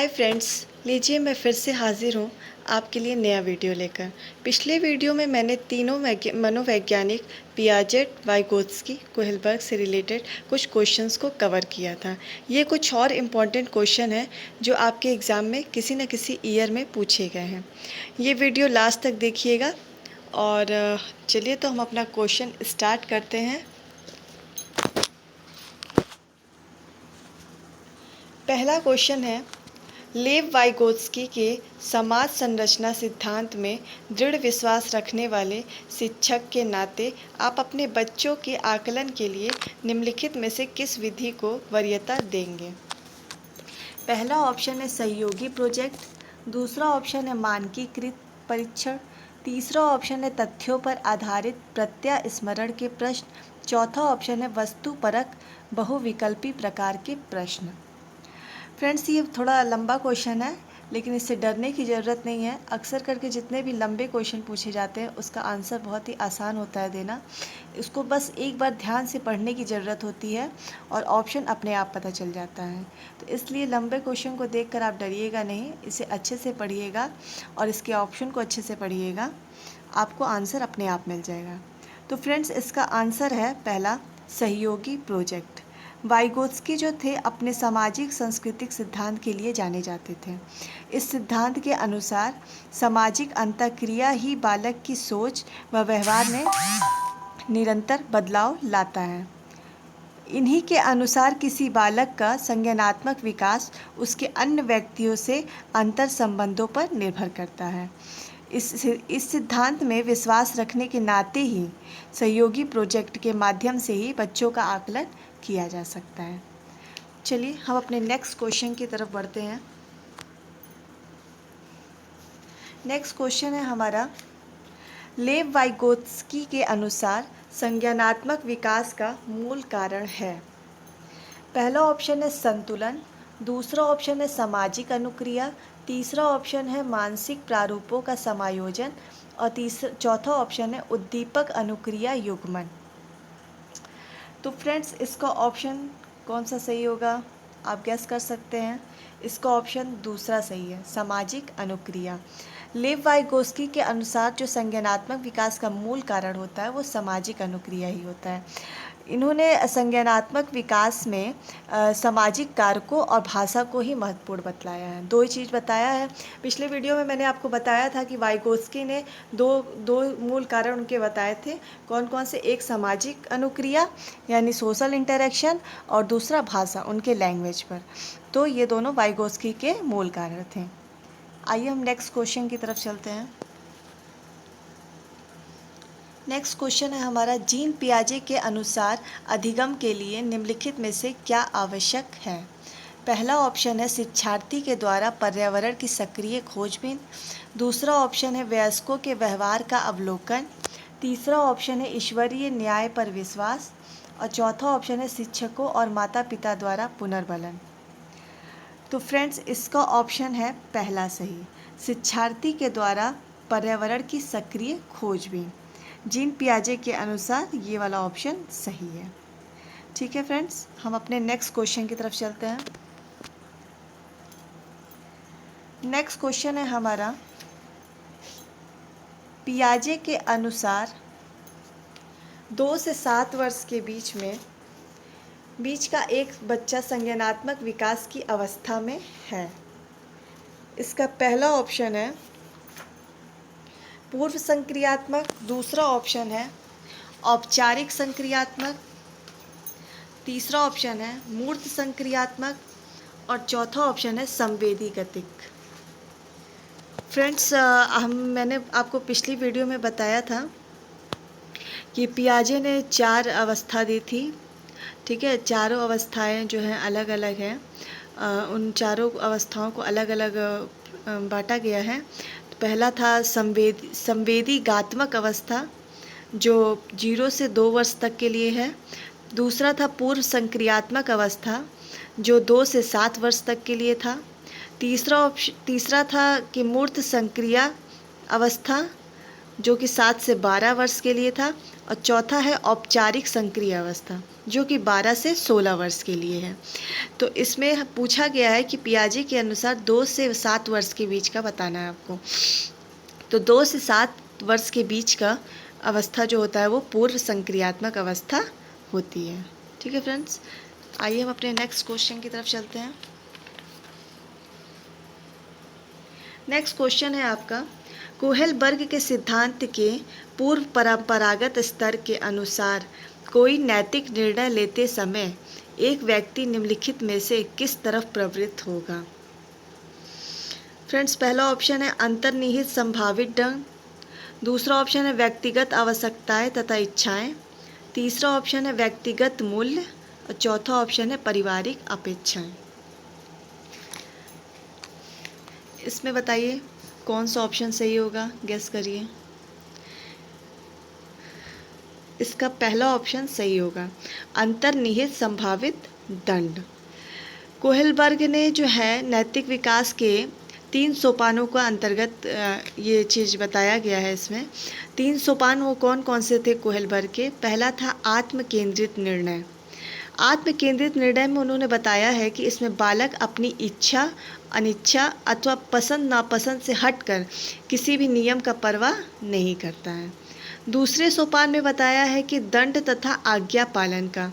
Hi friends, लीजिए मैं फिर से हाज़िर हूँ आपके लिए नया वीडियो लेकर। पिछले वीडियो में मैंने तीनों मनोवैज्ञानिक पियाजेट, वाइगोत्स्की, कोहलबर्ग से रिलेटेड कुछ क्वेश्चंस को कवर किया था। ये कुछ और इम्पॉर्टेंट क्वेश्चन हैं जो आपके एग्ज़ाम में किसी न किसी ईयर में पूछे गए हैं। ये वीडियो लास्ट तक देखिएगा और चलिए तो हम अपना क्वेश्चन स्टार्ट करते हैं। पहला क्वेश्चन है, लेव वाइगोत्स्की के समाज संरचना सिद्धांत में दृढ़ विश्वास रखने वाले शिक्षक के नाते आप अपने बच्चों के आकलन के लिए निम्नलिखित में से किस विधि को वरीयता देंगे? पहला ऑप्शन है सहयोगी प्रोजेक्ट, दूसरा ऑप्शन है मानकीकृत परीक्षण, तीसरा ऑप्शन है तथ्यों पर आधारित प्रत्यास्मरण के प्रश्न, चौथा ऑप्शन है वस्तुपरक बहुविकल्पी प्रकार के प्रश्न। फ्रेंड्स, ये थोड़ा लंबा क्वेश्चन है, लेकिन इससे डरने की ज़रूरत नहीं है। अक्सर करके जितने भी लंबे क्वेश्चन पूछे जाते हैं उसका आंसर बहुत ही आसान होता है देना। इसको बस एक बार ध्यान से पढ़ने की ज़रूरत होती है और ऑप्शन अपने आप पता चल जाता है। तो इसलिए लंबे क्वेश्चन को देखकर आप डरिएगा नहीं, इसे अच्छे से पढ़िएगा और इसके ऑप्शन को अच्छे से पढ़िएगा, आपको आंसर अपने आप मिल जाएगा। तो फ्रेंड्स, इसका आंसर है पहला, सहयोगी प्रोजेक्ट। वाइगोत्स्की जो थे अपने सामाजिक सांस्कृतिक सिद्धांत के लिए जाने जाते थे। इस सिद्धांत के अनुसार सामाजिक अंतःक्रिया ही बालक की सोच व व्यवहार में निरंतर बदलाव लाता है। इन्हीं के अनुसार किसी बालक का संज्ञानात्मक विकास उसके अन्य व्यक्तियों से अंतर संबंधों पर निर्भर करता है। इस सिद्धांत में विश्वास रखने के नाते ही सहयोगी प्रोजेक्ट के माध्यम से ही बच्चों का आकलन किया जा सकता है। चलिए हम अपने नेक्स्ट क्वेश्चन की तरफ बढ़ते हैं। नेक्स्ट क्वेश्चन है हमारा, लेव वाइगोत्स्की के अनुसार संज्ञानात्मक विकास का मूल कारण है। पहला ऑप्शन है संतुलन, दूसरा ऑप्शन है सामाजिक अनुक्रिया, तीसरा ऑप्शन है मानसिक प्रारूपों का समायोजन और चौथा ऑप्शन है उद्दीपक अनुक्रिया युग्मन। तो फ्रेंड्स, इसका ऑप्शन कौन सा सही होगा आप गैस कर सकते हैं। इसका ऑप्शन दूसरा सही है, सामाजिक अनुक्रिया। लेव वाइगोत्स्की के अनुसार जो संज्ञानात्मक विकास का मूल कारण होता है वो सामाजिक अनुक्रिया ही होता है। इन्होंने संज्ञानात्मक विकास में सामाजिक कारकों और भाषा को ही महत्वपूर्ण बतलाया है। दो ही चीज़ बताया है। पिछले वीडियो में मैंने आपको बताया था कि वाइगोत्स्की ने दो मूल कारण उनके बताए थे। कौन कौन से? एक सामाजिक अनुक्रिया यानी सोशल इंटरेक्शन और दूसरा भाषा, उनके लैंग्वेज पर। तो ये दोनों वाइगोत्स्की के मूल कारण थे। आइए हम नेक्स्ट क्वेश्चन की तरफ चलते हैं। नेक्स्ट क्वेश्चन है हमारा, जीन पियाजे के अनुसार अधिगम के लिए निम्नलिखित में से क्या आवश्यक है? पहला ऑप्शन है शिक्षार्थी के द्वारा पर्यावरण की सक्रिय खोजबीन, दूसरा ऑप्शन है वयस्कों के व्यवहार का अवलोकन, तीसरा ऑप्शन है ईश्वरीय न्याय पर विश्वास और चौथा ऑप्शन है शिक्षकों और माता पिता द्वारा पुनर्बलन। तो फ्रेंड्स, इसका ऑप्शन है पहला सही, शिक्षार्थी के द्वारा पर्यावरण की सक्रिय खोजबीन। जीन पियाजे के अनुसार ये वाला ऑप्शन सही है। ठीक है फ्रेंड्स, हम अपने नेक्स्ट क्वेश्चन की तरफ चलते हैं। नेक्स्ट क्वेश्चन है हमारा, पियाजे के अनुसार 2 से 7 वर्ष के बीच का एक बच्चा संज्ञानात्मक विकास की अवस्था में है। इसका पहला ऑप्शन है पूर्व संक्रियात्मक, दूसरा ऑप्शन है औपचारिक संक्रियात्मक, तीसरा ऑप्शन है मूर्त संक्रियात्मक और चौथा ऑप्शन है संवेदी गतिक। फ्रेंड्स, मैंने आपको पिछली वीडियो में बताया था कि पियाजे ने 4 अवस्था दी थी। ठीक है, चारों अवस्थाएं जो हैं अलग अलग हैं। उन चारों अवस्थाओं को अलग अलग बांटा गया है। पहला था संवेदीगात्मक अवस्था जो 0 से 2 वर्ष तक के लिए है। दूसरा था पूर्व संक्रियात्मक अवस्था जो 2 से 7 वर्ष तक के लिए था। तीसरा था कि मूर्त संक्रिया अवस्था जो कि 7 से 12 वर्ष के लिए था, और चौथा है औपचारिक सक्रिय अवस्था, जो कि 12 से 16 वर्ष के लिए है। तो इसमें पूछा गया है कि पियाजे के अनुसार 2 से 7 वर्ष के बीच का बताना है आपको। तो 2 से 7 वर्ष के बीच का अवस्था जो होता है वो पूर्व संक्रियात्मक अवस्था होती है। ठीक है फ्रेंड्स, आइए हम अपने नेक्स्ट क्वेश्चन की तरफ चलते हैं। नेक्स्ट क्वेश्चन है आपका, कोहेलबर्ग के सिद्धांत के पूर्व परंपरागत स्तर के अनुसार कोई नैतिक निर्णय लेते समय एक व्यक्ति निम्नलिखित में से किस तरफ प्रवृत्त होगा। फ्रेंड्स, पहला ऑप्शन है अंतर्निहित संभावित ढंग, दूसरा ऑप्शन है व्यक्तिगत आवश्यकताएं तथा इच्छाएं, तीसरा ऑप्शन है व्यक्तिगत मूल्य, और चौथा ऑप्शन है पारिवारिक अपेक्षाएं। इसमें बताइए कौन सा ऑप्शन सही होगा, गेस करिए। इसका पहला ऑप्शन सही होगा, अंतर्निहित संभावित दंड। कोहेलबर्ग ने जो है नैतिक विकास के 3 सोपानों का अंतर्गत ये चीज़ बताया गया है। इसमें 3 सोपान वो कौन कौन से थे कोहेलबर्ग के। पहला था आत्म केंद्रित निर्णय। आत्म केंद्रित निर्णय में उन्होंने बताया है कि इसमें बालक अपनी इच्छा, अनिच्छा अथवा पसंद नापसंद से हटकर किसी भी नियम का परवाह नहीं करता है। दूसरे सोपान में बताया है कि दंड तथा आज्ञा पालन का।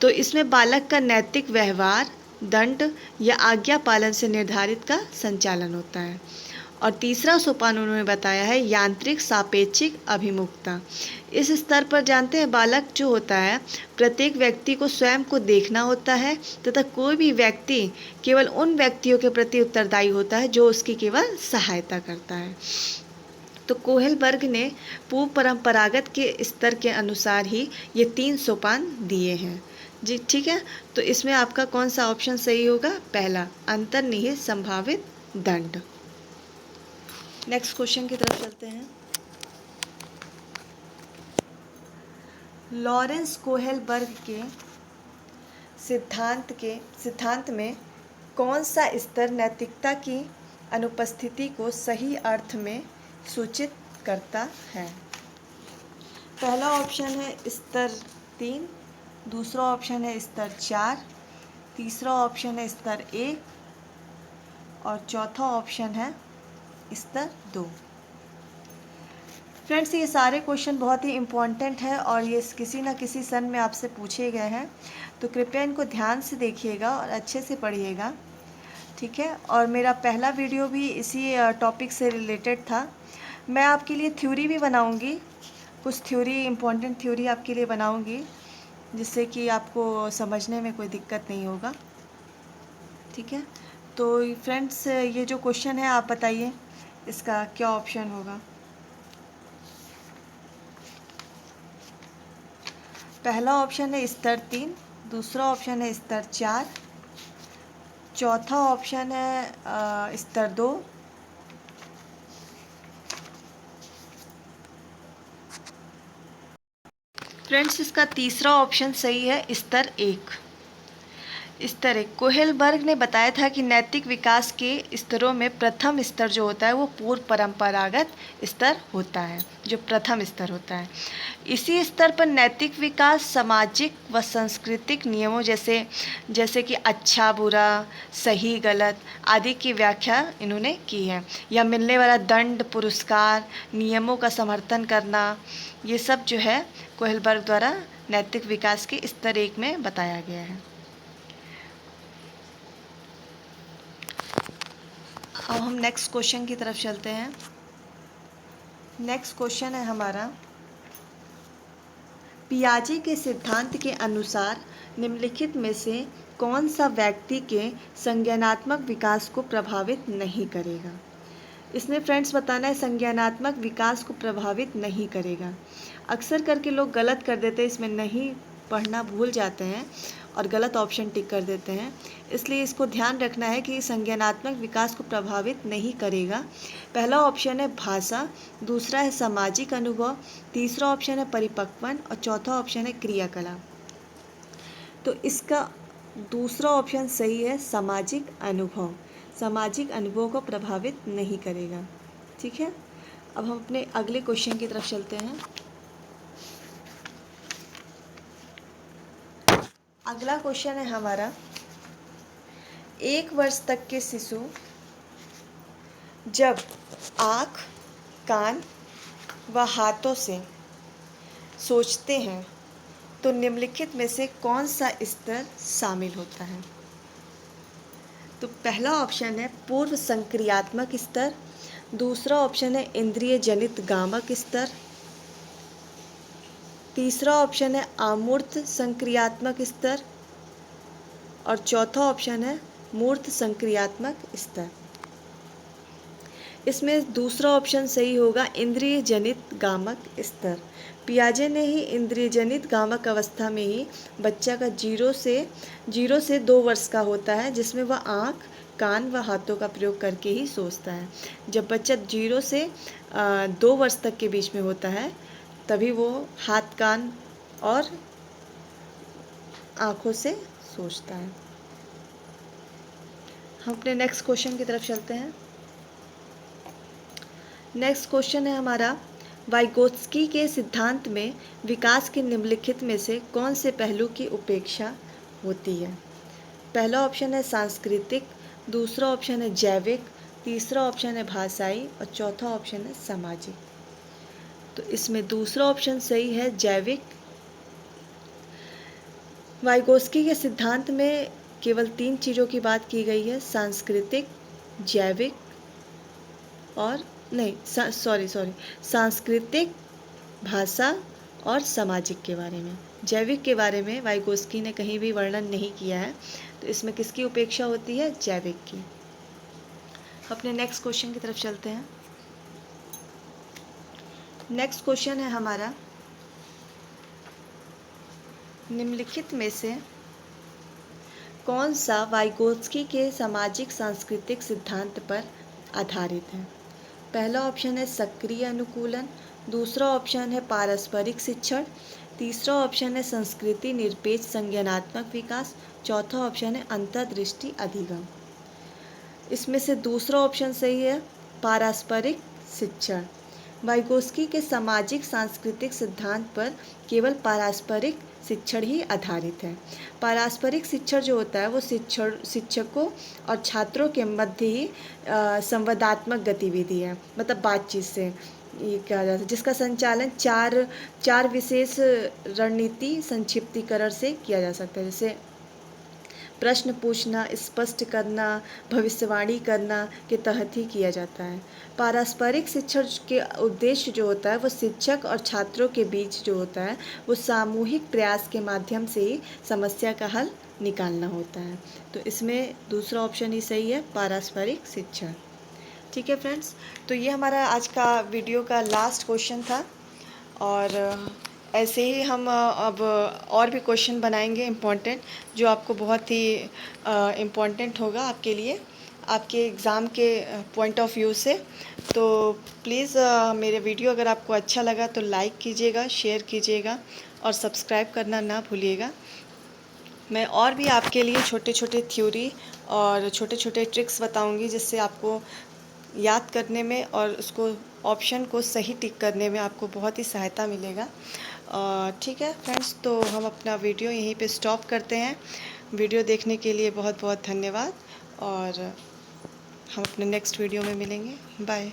तो इसमें बालक का नैतिक व्यवहार दंड या आज्ञा पालन से निर्धारित का संचालन होता है। और तीसरा सोपान उन्होंने बताया है यांत्रिक सापेक्षिक अभिमुखता। इस स्तर पर जानते हैं बालक जो होता है प्रत्येक व्यक्ति को स्वयं को देखना होता है तथा कोई भी व्यक्ति केवल उन व्यक्तियों के प्रति उत्तरदायी होता है जो उसकी केवल सहायता करता है। तो कोहेलबर्ग ने पूर्व परंपरागत के स्तर के अनुसार ही ये 3 सोपान दिए हैं जी। ठीक है, तो इसमें आपका कौन सा ऑप्शन सही होगा, पहला अंतर्निहित संभावित दंड। नेक्स्ट क्वेश्चन की तरफ चलते हैं। लॉरेंस कोहेलबर्ग के सिद्धांत में कौन सा स्तर नैतिकता की अनुपस्थिति को सही अर्थ में सूचित करता है। पहला ऑप्शन है स्तर 3, दूसरा ऑप्शन है स्तर 4, तीसरा ऑप्शन है स्तर 1 और चौथा ऑप्शन है स्तर 2। फ्रेंड्स, ये सारे क्वेश्चन बहुत ही इम्पॉर्टेंट है और ये किसी न किसी सन में आपसे पूछे गए हैं, तो कृपया इनको ध्यान से देखिएगा और अच्छे से पढ़िएगा। ठीक है, और मेरा पहला वीडियो भी इसी टॉपिक से रिलेटेड था। मैं आपके लिए थ्योरी भी बनाऊंगी, कुछ थ्योरी, इम्पॉर्टेंट थ्योरी आपके लिए बनाऊंगी जिससे कि आपको समझने में कोई दिक्कत नहीं होगा। ठीक है, तो फ्रेंड्स ये जो क्वेश्चन है आप बताइए इसका क्या ऑप्शन होगा। पहला ऑप्शन है स्तर 3, दूसरा ऑप्शन है स्तर 4, चौथा ऑप्शन है स्तर 2, फ्रेंड्स इसका तीसरा ऑप्शन सही है स्तर 1। स्तर 1 कोहेलबर्ग ने बताया था कि नैतिक विकास के स्तरों में प्रथम स्तर जो होता है वो पूर्व परंपरागत स्तर होता है, जो प्रथम स्तर होता है। इसी स्तर पर नैतिक विकास सामाजिक व सांस्कृतिक नियमों जैसे कि अच्छा बुरा, सही गलत आदि की व्याख्या इन्होंने की है, या मिलने वाला दंड, पुरस्कार, नियमों का समर्थन करना, ये सब जो है कोहेलबर्ग द्वारा नैतिक विकास के स्तर 1 में बताया गया है। अब हम नेक्स्ट क्वेश्चन की तरफ चलते हैं। नेक्स्ट क्वेश्चन है हमारा, पियाजे के सिद्धांत के अनुसार निम्नलिखित में से कौन सा व्यक्ति के संज्ञानात्मक विकास को प्रभावित नहीं करेगा। इसमें फ्रेंड्स बताना है संज्ञानात्मक विकास को प्रभावित नहीं करेगा। अक्सर करके लोग गलत कर देते हैं, इसमें नहीं पढ़ना भूल जाते हैं और गलत ऑप्शन टिक कर देते हैं, इसलिए इसको ध्यान रखना है कि संज्ञानात्मक विकास को प्रभावित नहीं करेगा। पहला ऑप्शन है भाषा, दूसरा है सामाजिक अनुभव, तीसरा ऑप्शन है परिपक्वन और चौथा ऑप्शन है क्रियाकलाप। तो इसका दूसरा ऑप्शन सही है सामाजिक अनुभव। सामाजिक अनुभव को प्रभावित नहीं करेगा। ठीक है, अब हम अपने अगले क्वेश्चन की तरफ चलते हैं। अगला क्वेश्चन है हमारा, 1 वर्ष तक के शिशु जब आँख, कान व हाथों से सोचते हैं तो निम्नलिखित में से कौन सा स्तर शामिल होता है? तो पहला ऑप्शन है पूर्व संक्रियात्मक स्तर, दूसरा ऑप्शन है इंद्रिय जनित गामक स्तर, तीसरा ऑप्शन है अमूर्त संक्रियात्मक स्तर और चौथा ऑप्शन है मूर्त संक्रियात्मक स्तर। इसमें दूसरा ऑप्शन सही होगा, इंद्रिय जनित गामक स्तर। पियाजे ने ही इंद्रिय जनित गामक अवस्था में ही बच्चा का 0 से 2 वर्ष का होता है, जिसमें वह आँख, कान व हाथों का प्रयोग करके ही सोचता है। जब बच्चा 0 से 2 वर्ष तक के बीच में होता है तभी वो हाथ, कान और आँखों से सोचता है। हम अपने नेक्स्ट क्वेश्चन की तरफ चलते हैं। नेक्स्ट क्वेश्चन है हमारा, वाइगोत्स्की के सिद्धांत में विकास के निम्नलिखित में से कौन से पहलू की उपेक्षा होती है? पहला ऑप्शन है सांस्कृतिक, दूसरा ऑप्शन है जैविक, तीसरा ऑप्शन है भाषाई और चौथा ऑप्शन है सामाजिक। तो इसमें दूसरा ऑप्शन सही है, जैविक। वाइगोत्स्की के सिद्धांत में केवल 3 चीज़ों की बात की गई है, सांस्कृतिक, जैविक और सांस्कृतिक, भाषा और सामाजिक के बारे में। जैविक के बारे में वाइगोत्स्की ने कहीं भी वर्णन नहीं किया है। तो इसमें किसकी उपेक्षा होती है? जैविक की। अपने नेक्स्ट क्वेश्चन की तरफ चलते हैं। नेक्स्ट क्वेश्चन है हमारा, निम्नलिखित में से कौन सा वाइगोत्स्की के सामाजिक सांस्कृतिक सिद्धांत पर आधारित है? पहला ऑप्शन है सक्रिय अनुकूलन, दूसरा ऑप्शन है पारस्परिक शिक्षण, तीसरा ऑप्शन है संस्कृति निरपेक्ष संज्ञानात्मक विकास, चौथा ऑप्शन है अंतर्दृष्टि अधिगम। इसमें से दूसरा ऑप्शन सही है, पारस्परिक शिक्षण। वाइगोत्स्की के सामाजिक सांस्कृतिक सिद्धांत पर केवल पारस्परिक शिक्षण ही आधारित है। पारस्परिक शिक्षण जो होता है वो शिक्षकों और छात्रों के मध्य ही संवादात्मक गतिविधि है, मतलब बातचीत से ये कहा जाता है, जिसका संचालन चार विशेष रणनीति संक्षिप्तीकरण से किया जा सकता है, जैसे प्रश्न पूछना, स्पष्ट करना, भविष्यवाणी करना के तहत ही किया जाता है। पारस्परिक शिक्षण के उद्देश्य जो होता है वो शिक्षक और छात्रों के बीच जो होता है वो सामूहिक प्रयास के माध्यम से ही समस्या का हल निकालना होता है। तो इसमें दूसरा ऑप्शन ही सही है, पारस्परिक शिक्षण। ठीक है फ्रेंड्स, तो ये हमारा आज का वीडियो का लास्ट क्वेश्चन था और ऐसे ही हम अब और भी क्वेश्चन बनाएंगे इम्पॉर्टेंट, जो आपको बहुत ही इम्पॉर्टेंट होगा आपके लिए, आपके एग्ज़ाम के पॉइंट ऑफ व्यू से। तो प्लीज़ मेरे वीडियो अगर आपको अच्छा लगा तो लाइक कीजिएगा, शेयर कीजिएगा और सब्सक्राइब करना ना भूलिएगा। मैं और भी आपके लिए छोटे छोटे थ्योरी और छोटे छोटे ट्रिक्स बताऊंगी, जिससे आपको याद करने में और उसको ऑप्शन को सही टिक करने में आपको बहुत ही सहायता मिलेगा। ठीक है फ्रेंड्स, तो हम अपना वीडियो यहीं पे स्टॉप करते हैं। वीडियो देखने के लिए बहुत बहुत धन्यवाद और हम अपने नेक्स्ट वीडियो में मिलेंगे। बाय।